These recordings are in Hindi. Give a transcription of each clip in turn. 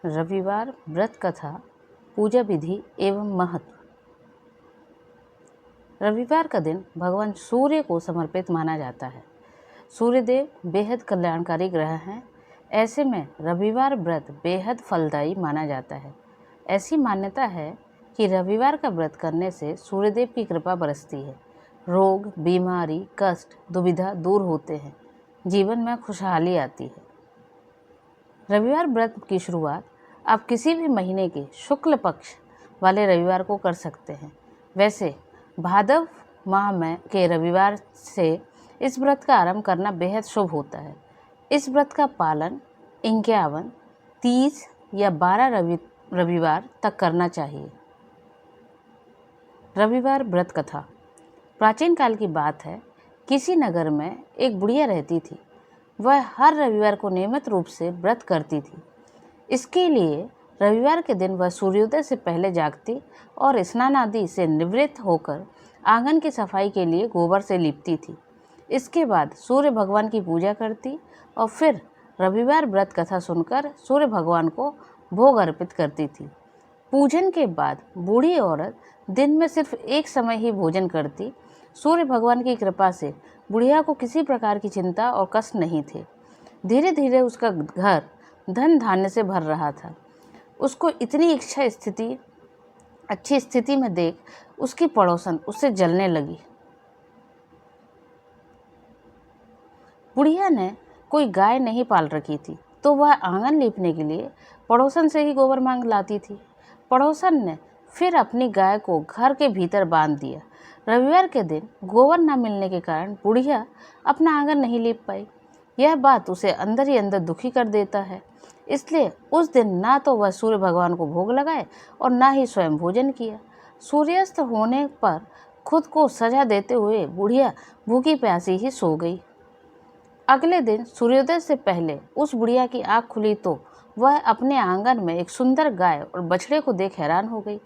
रविवार व्रत कथा, पूजा विधि एवं महत्व। रविवार का दिन भगवान सूर्य को समर्पित माना जाता है। सूर्यदेव बेहद कल्याणकारी ग्रह हैं। ऐसे में रविवार व्रत बेहद फलदायी माना जाता है। ऐसी मान्यता है कि रविवार का व्रत करने से सूर्यदेव की कृपा बरसती है, रोग, बीमारी, कष्ट, दुविधा दूर होते हैं, जीवन में खुशहाली आती है। रविवार व्रत की शुरुआत आप किसी भी महीने के शुक्ल पक्ष वाले रविवार को कर सकते हैं। वैसे भादव माह में के रविवार से इस व्रत का आरंभ करना बेहद शुभ होता है। इस व्रत का पालन 51, 30 या 12 रविवार तक करना चाहिए। रविवार व्रत कथा। प्राचीन काल की बात है। किसी नगर में एक बुढ़िया रहती थी। वह हर रविवार को नियमित रूप से व्रत करती थी। इसके लिए रविवार के दिन वह सूर्योदय से पहले जागती और स्नान आदि से निवृत्त होकर आंगन की सफाई के लिए गोबर से लीपती थी। इसके बाद सूर्य भगवान की पूजा करती और फिर रविवार व्रत कथा सुनकर सूर्य भगवान को भोग अर्पित करती थी। पूजन के बाद बूढ़ी औरत दिन में सिर्फ एक समय ही भोजन करती। सूर्य भगवान की कृपा से बुढ़िया को किसी प्रकार की चिंता और कष्ट नहीं थे। धीरे धीरे उसका घर धन धान्य से भर रहा था। उसको इतनी अच्छी स्थिति में देख उसकी पड़ोसन उससे जलने लगी। बुढ़िया ने कोई गाय नहीं पाल रखी थी, तो वह आंगन लीपने के लिए पड़ोसन से ही गोबर मांग लाती थी। पड़ोसन ने फिर अपनी गाय को घर के भीतर बांध दिया। रविवार के दिन गोबर न मिलने के कारण बुढ़िया अपना आंगन नहीं लीप पाई। यह बात उसे अंदर ही अंदर दुखी कर देता है। इसलिए उस दिन ना तो वह सूर्य भगवान को भोग लगाए और ना ही स्वयं भोजन किया। सूर्यास्त होने पर खुद को सजा देते हुए बुढ़िया भूखी प्यासी ही सो गई। अगले दिन सूर्योदय से पहले उस बुढ़िया की आँख खुली तो वह अपने आंगन में एक सुंदर गाय और बछड़े को देख हैरान हो गई।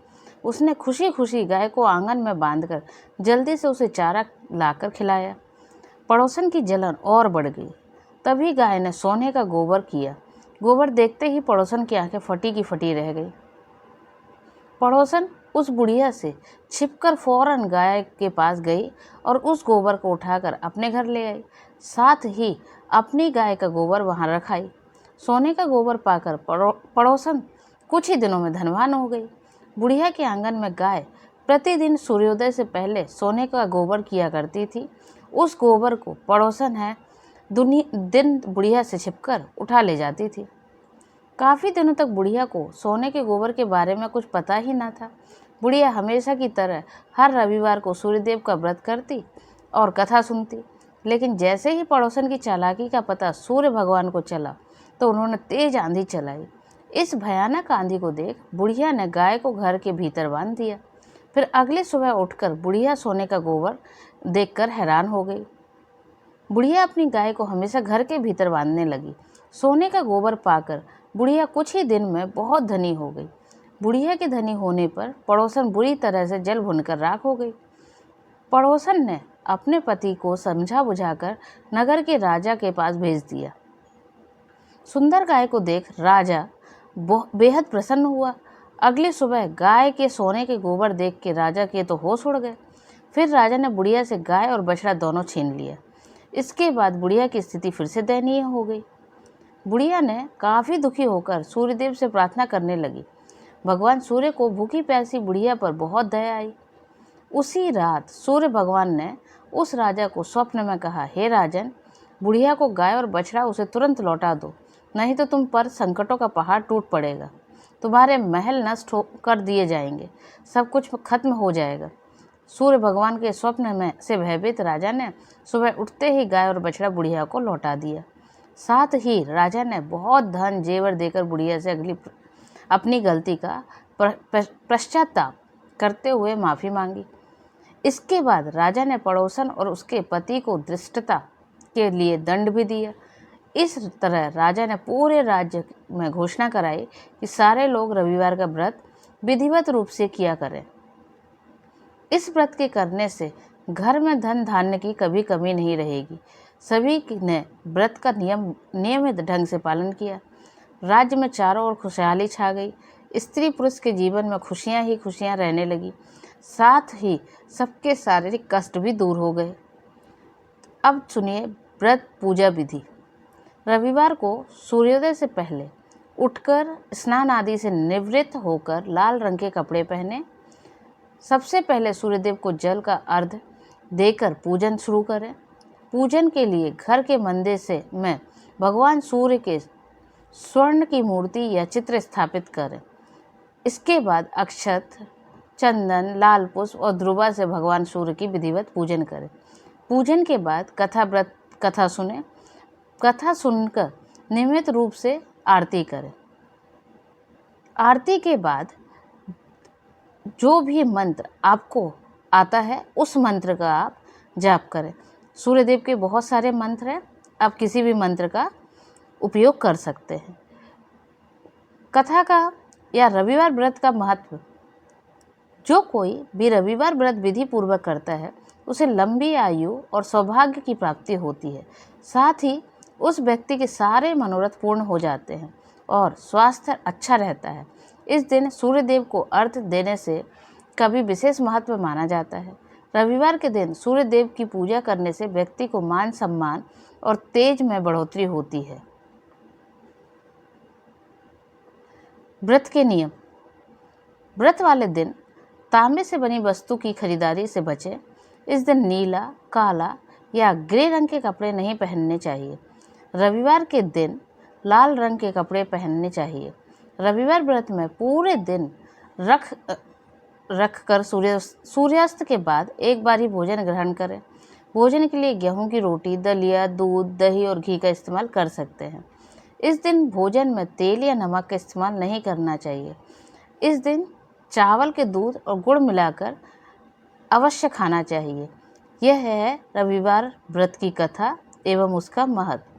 उसने खुशी खुशी गाय को आंगन में बांधकर जल्दी से उसे चारा लाकर खिलाया। पड़ोसन की जलन और बढ़ गई। तभी गाय ने सोने का गोबर किया। गोबर देखते ही पड़ोसन की आंखें फटी की फटी रह गई। पड़ोसन उस बुढ़िया से छिपकर फौरन गाय के पास गई और उस गोबर को उठाकर अपने घर ले आई। साथ ही अपनी गाय का गोबर वहां रख आई। सोने का गोबर पाकर पड़ोसन कुछ ही दिनों में धनवान हो गई। बुढ़िया के आंगन में गाय प्रतिदिन सूर्योदय से पहले सोने का गोबर किया करती थी। उस गोबर को पड़ोसन दिन बुढ़िया से छिपकर उठा ले जाती थी। काफ़ी दिनों तक बुढ़िया को सोने के गोबर के बारे में कुछ पता ही ना था। बुढ़िया हमेशा की तरह हर रविवार को सूर्यदेव का व्रत करती और कथा सुनती। लेकिन जैसे ही पड़ोसन की चालाकी का पता सूर्य भगवान को चला तो उन्होंने तेज आंधी चलाई। इस भयानक आंधी को देख बुढ़िया ने गाय को घर के भीतर बांध दिया। फिर अगली सुबह उठकर बुढ़िया सोने का गोबर देखकर हैरान हो गई। बुढ़िया अपनी गाय को हमेशा घर के भीतर बांधने लगी। सोने का गोबर पाकर बुढ़िया कुछ ही दिन में बहुत धनी हो गई। बुढ़िया के धनी होने पर पड़ोसन बुरी तरह से जल भुनकर राख हो गई। पड़ोसन ने अपने पति को समझा बुझाकर नगर के राजा के पास भेज दिया। सुंदर गाय को देख राजा बेहद प्रसन्न हुआ। अगली सुबह गाय के सोने के गोबर देख के राजा के तो होश उड़ गए। फिर राजा ने बुढ़िया से गाय और बछड़ा दोनों छीन लिया। इसके बाद बुढ़िया की स्थिति फिर से दयनीय हो गई। बुढ़िया ने काफ़ी दुखी होकर सूर्यदेव से प्रार्थना करने लगी। भगवान सूर्य को भूखी प्यासी बुढ़िया पर बहुत दया आई। उसी रात सूर्य भगवान ने उस राजा को स्वप्न में कहा, हे राजन, बुढ़िया को गाय और बछड़ा उसे तुरंत लौटा दो, नहीं तो तुम पर संकटों का पहाड़ टूट पड़ेगा। तुम्हारे महल नष्ट कर दिए जाएंगे, सब कुछ खत्म हो जाएगा। सूर्य भगवान के स्वप्न में से भयभीत राजा ने सुबह उठते ही गाय और बछड़ा बुढ़िया को लौटा दिया। साथ ही राजा ने बहुत धन जेवर देकर बुढ़िया से अपनी गलती का पश्चाताप करते हुए माफ़ी मांगी। इसके बाद राजा ने पड़ोसन और उसके पति को धृष्टता के लिए दंड भी दिया। इस तरह राजा ने पूरे राज्य में घोषणा कराई कि सारे लोग रविवार का व्रत विधिवत रूप से किया करें। इस व्रत के करने से घर में धन धान्य की कभी कमी नहीं रहेगी। सभी ने व्रत का नियमित ढंग से पालन किया। राज्य में चारों ओर खुशहाली छा गई। स्त्री पुरुष के जीवन में खुशियां ही खुशियां रहने लगी, साथ ही सबके शारीरिक कष्ट भी दूर हो गए। अब सुनिए व्रत पूजा विधि। रविवार को सूर्योदय से पहले उठकर स्नान आदि से निवृत्त होकर लाल रंग के कपड़े पहने। सबसे पहले सूर्यदेव को जल का अर्घ्य देकर पूजन शुरू करें। पूजन के लिए घर के मंदिर में भगवान सूर्य के स्वर्ण की मूर्ति या चित्र स्थापित करें। इसके बाद अक्षत, चंदन, लाल पुष्प और ध्रुवा से भगवान सूर्य की विधिवत पूजन करें। पूजन के बाद कथा सुने। कथा सुनकर नियमित रूप से आरती करें। आरती के बाद जो भी मंत्र आपको आता है उस मंत्र का आप जाप करें। सूर्यदेव के बहुत सारे मंत्र हैं, आप किसी भी मंत्र का उपयोग कर सकते हैं। कथा का या रविवार व्रत का महत्व। जो कोई भी रविवार व्रत विधि पूर्वक करता है उसे लंबी आयु और सौभाग्य की प्राप्ति होती है। साथ ही उस व्यक्ति के सारे मनोरथ पूर्ण हो जाते हैं और स्वास्थ्य अच्छा रहता है। इस दिन सूर्यदेव को अर्घ्य देने से कभी विशेष महत्व माना जाता है। रविवार के दिन सूर्यदेव की पूजा करने से व्यक्ति को मान सम्मान और तेज में बढ़ोतरी होती है। व्रत के नियम। व्रत वाले दिन तांबे से बनी वस्तु की खरीदारी से बचें। इस दिन नीला, काला या ग्रे रंग के कपड़े नहीं पहनने चाहिए। रविवार के दिन लाल रंग के कपड़े पहनने चाहिए। रविवार व्रत में पूरे दिन रख कर सूर्यास्त के बाद एक बार ही भोजन ग्रहण करें। भोजन के लिए गेहूं की रोटी, दलिया, दूध, दही और घी का इस्तेमाल कर सकते हैं। इस दिन भोजन में तेल या नमक का इस्तेमाल नहीं करना चाहिए। इस दिन चावल के दूध और गुड़ मिलाकर अवश्य खाना चाहिए। यह है रविवार व्रत की कथा एवं उसका महत्व।